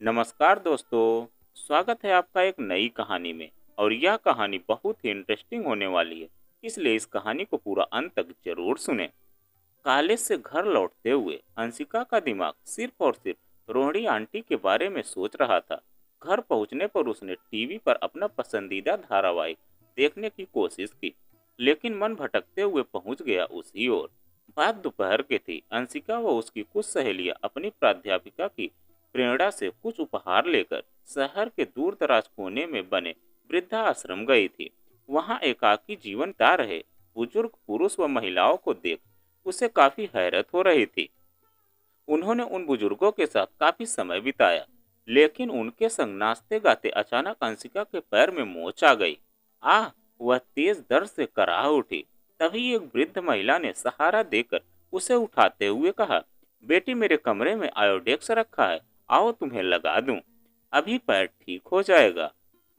नमस्कार दोस्तों। स्वागत है आपका एक नई कहानी में। और यह कहानी बहुत ही इंटरेस्टिंग होने वाली है, इसलिए इस कहानी को पूरा अंत तक जरूर सुने। कॉलेज से घर लौटते हुए अंशिका का दिमाग सिर्फ और सिर्फ रोहिणी आंटी के बारे में सोच रहा था। घर पहुंचने पर उसने टीवी पर अपना पसंदीदा धारावाहिक देखने की कोशिश की, लेकिन मन भटकते हुए पहुंच गया उसी ओर। बात दोपहर की थी। अंशिका व उसकी कुछ सहेलियां अपनी प्राध्यापिका की प्रेरणा से कुछ उपहार लेकर शहर के दूर दराज कोने में बने वृद्धा आश्रम गई थी। वहां एकाकी जीवन बिता रहे बुजुर्ग पुरुष व महिलाओं को देख उसे काफी हैरत हो रही थी। उन्होंने उन बुजुर्गों के साथ काफी समय बिताया, लेकिन उनके संग नाचते गाते अचानक अंशिका के पैर में मोच आ गई। आह! वह तेज दर्द से कराह उठी। तभी एक वृद्ध महिला ने सहारा देकर उसे उठाते हुए कहा, बेटी, मेरे कमरे में आयोडेक्स रखा है, आओ तुम्हें लगा दूं। अभी पैर ठीक हो जाएगा।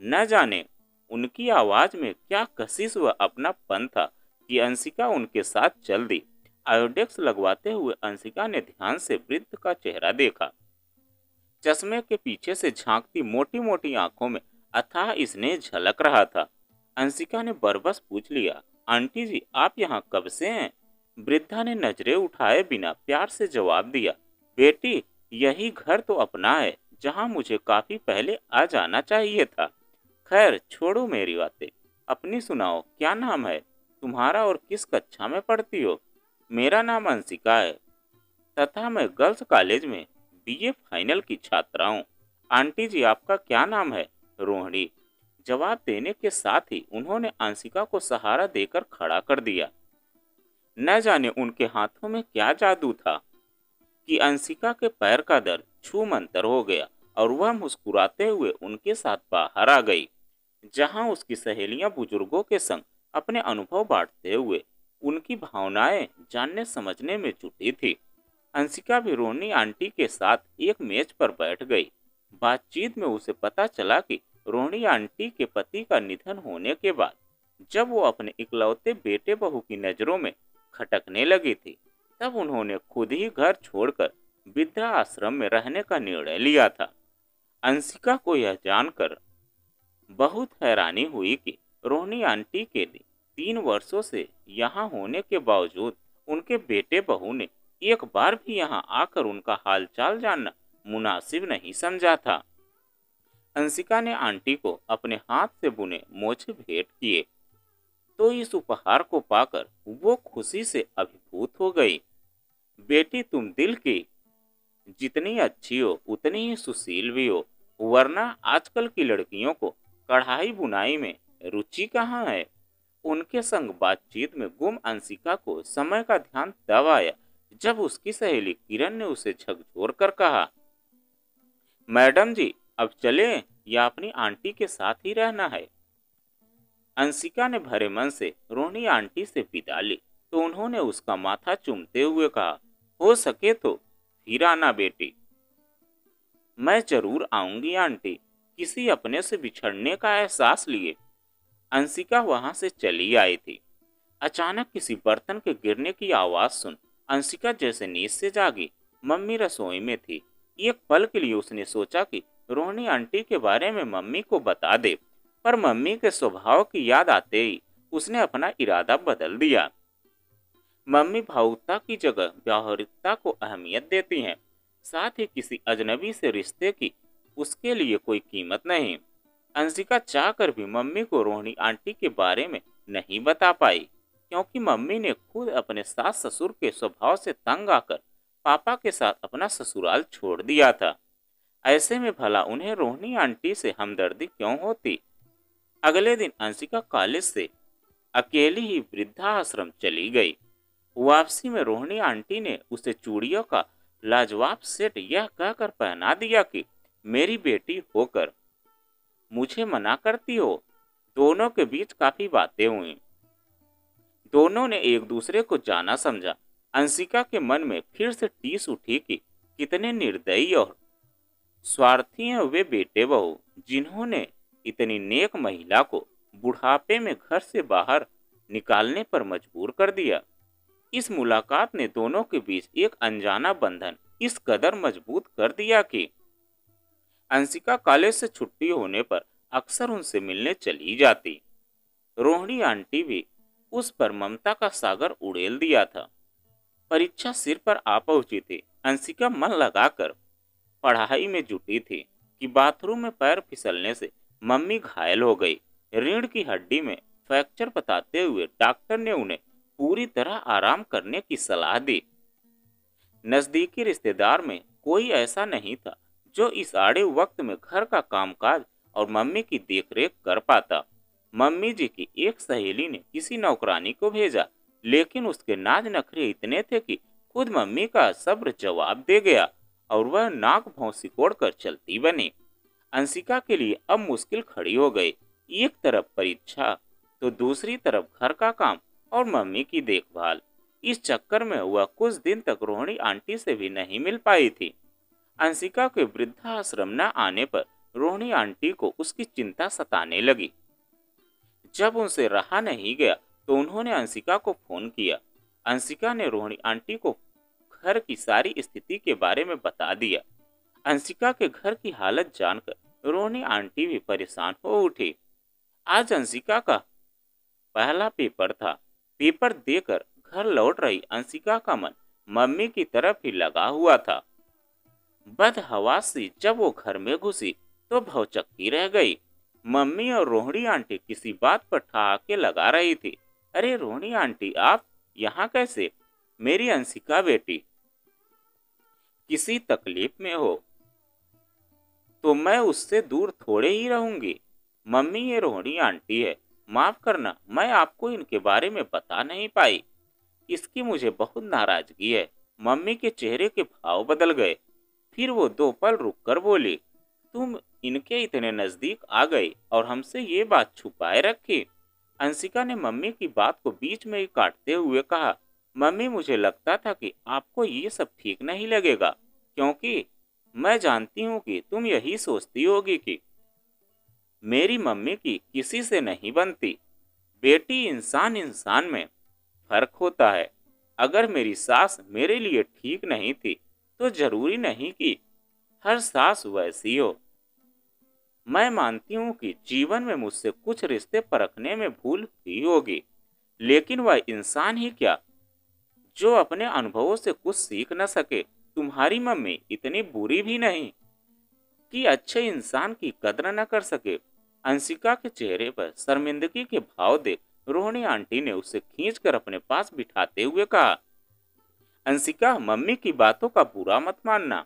न जाने उनकी आवाज में क्या कशिश व अपनापन था कि अंशिका उनके साथ चल दी। आयोडेक्स लगवाते हुए अंशिका ने ध्यान से वृद्ध का चेहरा देखा। चश्मे के पीछे से झांकती मोटी मोटी आंखों में अथाह स्नेह झलक रहा था। अंशिका ने बरबस पूछ लिया, आंटी जी, आप यहाँ कब से हैं? वृद्धा ने नजरें उठाए बिना प्यार से जवाब दिया, बेटी, यही घर तो अपना है, जहाँ मुझे काफी पहले आ जाना चाहिए था। खैर छोड़ो मेरी बातें, अपनी सुनाओ, क्या नाम है तुम्हारा और किस कक्षा में पढ़ती हो? मेरा नाम अंशिका है तथा मैं गर्ल्स कॉलेज में बीए फाइनल की छात्रा हूँ। आंटी जी, आपका क्या नाम है? रोहिणी। जवाब देने के साथ ही उन्होंने अंशिका को सहारा देकर खड़ा कर दिया। न जाने उनके हाथों में क्या जादू था कि अंशिका के पैर का दर्द छू मंतर हो गया और वह मुस्कुराते हुए उनके साथ बाहर आ गई, जहां उसकी सहेलियां बुजुर्गों के संग अपने अनुभव बांटते हुए उनकी भावनाएं जानने समझने में जुटी थी। अंशिका भी रोनी आंटी के साथ एक मेज पर बैठ गई। बातचीत में उसे पता चला कि रोनी आंटी के पति का निधन होने के बाद जब वो अपने इकलौते बेटे बहू की नजरों में खटकने लगी थी, तब उन्होंने खुद ही घर छोड़कर वृद्धा आश्रम में रहने का निर्णय लिया था। अंशिका को यह जानकर बहुत हैरानी हुई कि रोहिणी आंटी के लिए 3 वर्षों से यहाँ होने के बावजूद उनके बेटे बहू ने एक बार भी यहाँ आकर उनका हालचाल जानना मुनासिब नहीं समझा था। अंशिका ने आंटी को अपने हाथ से बुने मोजे भेंट किए तो इस उपहार को पाकर वो खुशी से अभिभूत हो गई। बेटी, तुम दिल की जितनी अच्छी हो उतनी ही सुशील भी हो, वरना आजकल की लड़कियों को कढ़ाई बुनाई में रुचि कहाँ है? उनके संग बातचीत में गुम अंशिका को समय का ध्यान तब आया जब उसकी सहेली किरण ने उसे झकझोर कर कहा, मैडम जी, अब चले या अपनी आंटी के साथ ही रहना है? अंशिका ने भरे मन से रोहिणी आंटी से विदा ली तो उन्होंने उसका माथा चूमते हुए कहा, हो सके तो फिर आना बेटी। मैं जरूर आऊंगी आंटी, किसी अपने से बिछड़ने का एहसास लिए। अंशिका वहां से चली आई थी। अचानक किसी बर्तन के गिरने की आवाज सुन अंशिका जैसे नींद से जागी। मम्मी रसोई में थी। एक पल के लिए उसने सोचा कि रोहिणी आंटी के बारे में मम्मी को बता दे, पर मम्मी के स्वभाव की याद आते ही उसने अपना इरादा बदल दिया। मम्मी भावुकता की जगह व्यावहारिकता को अहमियत देती हैं। साथ ही किसी अजनबी से रिश्ते की उसके लिए कोई कीमत नहीं। अंशिका चाहकर भी मम्मी को रोहिणी आंटी के बारे में नहीं बता पाई, क्योंकि मम्मी ने खुद अपने सास ससुर के स्वभाव से तंग आकर पापा के साथ अपना ससुराल छोड़ दिया था। ऐसे में भला उन्हें रोहिणी आंटी से हमदर्दी क्यों होती? अगले दिन अंशिका कॉलेज से अकेली ही वृद्धाश्रम चली गई। वापसी में रोहिणी आंटी ने उसे चूड़ियों का लाजवाब सेट यह कहकर पहना दिया कि मेरी बेटी होकर मुझे मना करती हो। दोनों के बीच काफी बातें हुई। दोनों ने एक दूसरे को जाना समझा। अंशिका के मन में फिर से टीस उठी कि कितने निर्दयी और स्वार्थी हैं वे बेटे बहू, जिन्होंने इतनी नेक महिला को बुढ़ापे में घर से बाहर निकालने पर मजबूर कर दिया। इस मुलाकात ने दोनों के बीच एक अनजाना बंधन इस कदर मजबूत कर दिया कि अंशिका कॉलेज से छुट्टी होने पर अक्सर उनसे मिलने चली जाती। रोहिणी आंटी भी उस पर ममता का सागर उड़ेल दिया था। परीक्षा सिर पर आ पहुंची थी। अंशिका मन लगाकर पढ़ाई में जुटी थी कि बाथरूम में पैर फिसलने से मम्मी घायल हो गई। रीढ़ की हड्डी में फ्रैक्चर बताते हुए डॉक्टर ने उन्हें पूरी तरह आराम करने की सलाह दी। नजदीकी रिश्तेदार में कोई ऐसा नहीं था जो इस आड़े वक्त में घर का कामकाज और मम्मी की देखरेख कर पाता। मम्मी जी की एक सहेली ने किसी नौकरानी को भेजा, लेकिन उसके नाज नखरे इतने थे कि खुद मम्मी का सब्र जवाब दे गया और वह नाक भौं सिकोड़ कर चलती बनी। अंशिका के लिए अब मुश्किल खड़ी हो गई। एक तरफ परीक्षा तो दूसरी तरफ घर का काम और मम्मी की देखभाल। इस चक्कर में वह कुछ दिन तक रोहिणी आंटी से भी नहीं मिल पाई थी। अंशिका के वृद्धाश्रम न आने पर रोहिणी आंटी को उसकी चिंता सताने लगी। जब उनसे रहा नहीं गया तो उन्होंने अंशिका को फोन किया। अंशिका ने रोहिणी आंटी को घर की सारी स्थिति के बारे में बता दिया। अंशिका के घर की हालत जानकर रोहिणी आंटी भी परेशान हो उठी। आज अंशिका का पहला पेपर था। पेपर देकर घर लौट रही अंशिका का मन मम्मी की तरफ ही लगा हुआ था। बदहवासी जब वो घर में घुसी तो भौचक्की रह गई। मम्मी और रोहिणी आंटी किसी बात पर ठहाके लगा रही थी। अरे रोहिणी आंटी, आप यहाँ कैसे? मेरी अंशिका बेटी किसी तकलीफ में हो तो मैं उससे दूर थोड़े ही रहूंगी। मम्मी, ये रोहिणी आंटी है, माफ करना मैं आपको इनके बारे में बता नहीं पाई। इसकी मुझे बहुत नाराजगी है। मम्मी के चेहरे के भाव बदल गए। फिर वो दो पल रुककर बोली, तुम इनके इतने नजदीक आ गई और हमसे ये बात छुपाए रखी। अंशिका ने मम्मी की बात को बीच में ही काटते हुए कहा, मम्मी, मुझे लगता था कि आपको ये सब ठीक नहीं लगेगा, क्योंकि मैं जानती हूँ कि तुम यही सोचती होगी कि मेरी मम्मी की किसी से नहीं बनती। बेटी, इंसान इंसान में फर्क होता है। अगर मेरी सास मेरे लिए ठीक नहीं थी तो जरूरी नहीं कि हर सास वैसी हो। मैं मानती हूँ कि जीवन में मुझसे कुछ रिश्ते परखने में भूल हुई होगी, लेकिन वह इंसान ही क्या जो अपने अनुभवों से कुछ सीख न सके। तुम्हारी मम्मी इतनी बुरी भी नहीं कि अच्छे इंसान की कदर न कर सके। अंशिका के चेहरे पर शर्मिंदगी के भाव देख रोहिणी आंटी ने उसे खींचकर अपने पास बिठाते हुए कहा, अंशिका, मम्मी की बातों का बुरा मत मानना।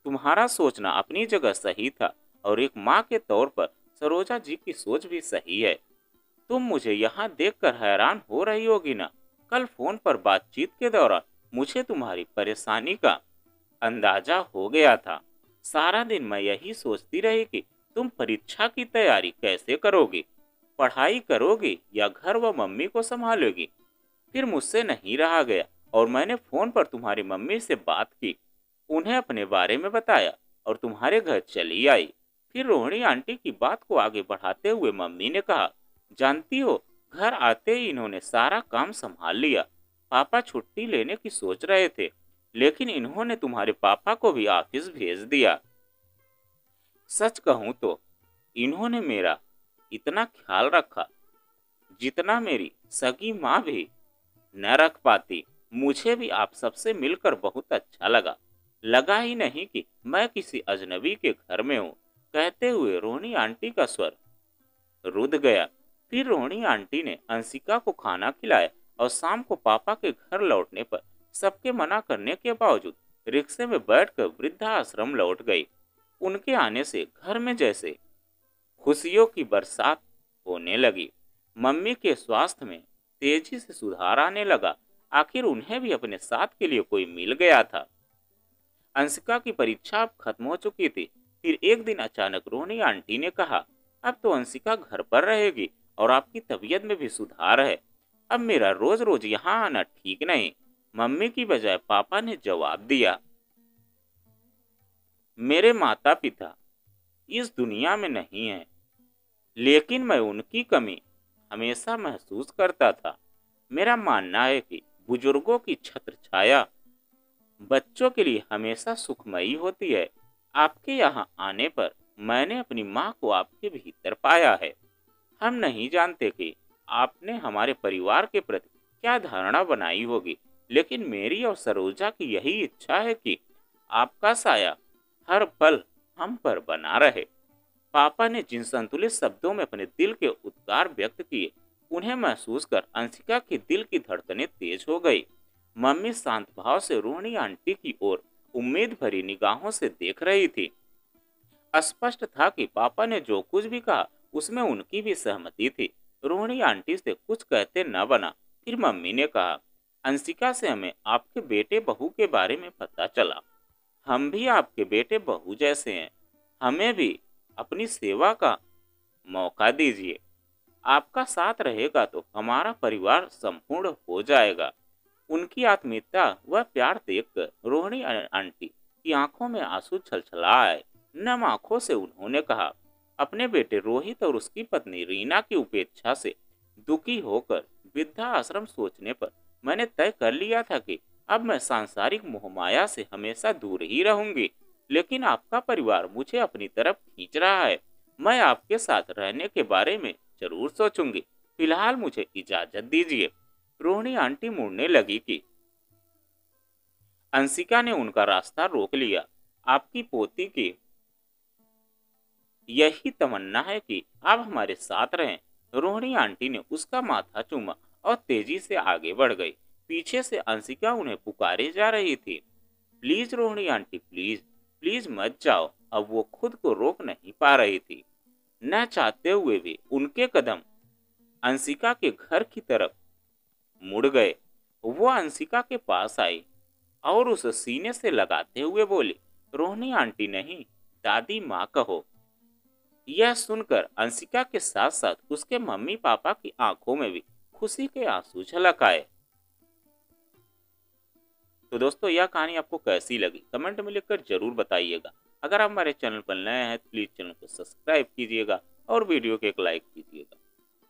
तुम्हारा सोचना अपनी जगह सही था और एक माँ के तौर पर सरोजा जी की सोच भी सही है। तुम मुझे यहाँ देखकर हैरान हो रही होगी ना? कल फोन पर बातचीत के दौरान मुझे तुम्हारी परेशानी का अंदाजा हो गया था। सारा दिन मैं यही सोचती रही कि तुम परीक्षा की तैयारी कैसे करोगी, पढ़ाई करोगी या घर व मम्मी को संभालोगी। फिर मुझसे नहीं रहा गया और मैंने फोन पर तुम्हारी मम्मी से बात की, उन्हें अपने बारे में बताया और तुम्हारे घर चली आई। फिर रोहिणी आंटी की बात को आगे बढ़ाते हुए मम्मी ने कहा, जानती हो, घर आते ही इन्होंने सारा काम संभाल लिया। पापा छुट्टी लेने की सोच रहे थे, लेकिन इन्होंने तुम्हारे पापा को भी ऑफिस भेज दिया। सच कहूं तो इन्होंने मेरा इतना ख्याल रखा जितना मेरी सगी माँ भी न रख पाती। मुझे भी आप सबसे मिलकर बहुत अच्छा लगा ही नहीं कि मैं किसी अजनबी के घर में हूँ। कहते हुए रोहिणी आंटी का स्वर रुध गया। फिर रोहिणी आंटी ने अंशिका को खाना खिलाया और शाम को पापा के घर लौटने पर सबके मना करने के बावजूद रिक्शे में बैठकर वृद्धाश्रम लौट गई। उनके आने से घर में जैसे खुशियों की बरसात होने लगी। मम्मी के स्वास्थ्य में तेजी से सुधार आने लगा। आखिर उन्हें भी अपने साथ के लिए कोई मिल गया था। अंशिका की परीक्षा अब खत्म हो चुकी थी। फिर एक दिन अचानक रोहिणी आंटी ने कहा, अब तो अंशिका घर पर रहेगी और आपकी तबीयत में भी सुधार है। अब मेरा रोज रोज यहाँ आना ठीक नहीं। मम्मी की बजाय पापा ने जवाब दिया, मेरे माता पिता इस दुनिया में नहीं है, लेकिन मैं उनकी कमी हमेशा महसूस करता था। मेरा मानना है कि बुजुर्गों की छत्र छाया बच्चों के लिए हमेशा सुखमयी होती है। आपके यहाँ आने पर मैंने अपनी माँ को आपके भीतर पाया है। हम नहीं जानते कि आपने हमारे परिवार के प्रति क्या धारणा बनाई होगी, लेकिन मेरी और सरोजा की यही इच्छा है कि आपका साया हर पल हम पर बना रहे। पापा ने जिन संतुलित शब्दों में अपने दिल के उद्गार व्यक्त किए, उन्हें महसूस कर अंशिका के दिल की धड़कनें तेज हो गई। मम्मी शांत भाव से रोहिणी आंटी की ओर उम्मीद भरी निगाहों से देख रही थी। स्पष्ट था कि पापा ने जो कुछ भी कहा उसमें उनकी भी सहमति थी। रोहिणी आंटी से कुछ कहते न बना। फिर मम्मी ने कहा, अंशिका से हमें आपके बेटे बहू के बारे में पता चला। हम भी आपके बेटे बहू जैसे हैं। हमें भी अपनी सेवा का मौका दीजिए। आपका साथ रहेगा तो हमारा परिवार संपूर्ण हो जाएगा। उनकी आत्मीयता व प्यार देखकर रोहिणी आंटी की आंखों में आंसू छलछला आए। नम आंखों से उन्होंने कहा, अपने बेटे रोहित और उसकी पत्नी रीना की उपेक्षा से दुखी होकर वृद्धा आश्रम सोचने पर मैंने तय कर लिया था कि अब मैं सांसारिक मोहमाया से हमेशा दूर ही रहूंगी। लेकिन आपका परिवार मुझे अपनी तरफ खींच रहा है। मैं आपके साथ रहने के बारे में जरूर सोचूंगी। फिलहाल मुझे इजाजत दीजिए। रोहिणी आंटी मुड़ने लगी कि अंशिका ने उनका रास्ता रोक लिया। आपकी पोती की यही तमन्ना है कि आप हमारे साथ रहें। रोहिणी आंटी ने उसका माथा चूमा और तेजी से आगे बढ़ गई। पीछे से अंशिका उन्हें पुकारे जा रही थी, please Rohini aunty, please please मत जाओ। अब वो खुद को रोक नहीं पा रही थी। न चाहते हुए भी उनके कदम अंशिका के घर की तरफ मुड़ गए। वो अंशिका के पास आई और उस सीने से लगाते हुए बोली, रोहिणी आंटी नहीं, दादी माँ कहो। यह सुनकर अंशिका के साथ साथ उसके मम्मी पापा की आंखों में भी खुशी के आंसू झलक आए। तो दोस्तों, यह कहानी आपको कैसी लगी कमेंट में लिखकर जरूर बताइएगा। अगर आप हमारे चैनल पर नए हैं तो प्लीज चैनल को सब्सक्राइब कीजिएगा और वीडियो को एक लाइक कीजिएगा।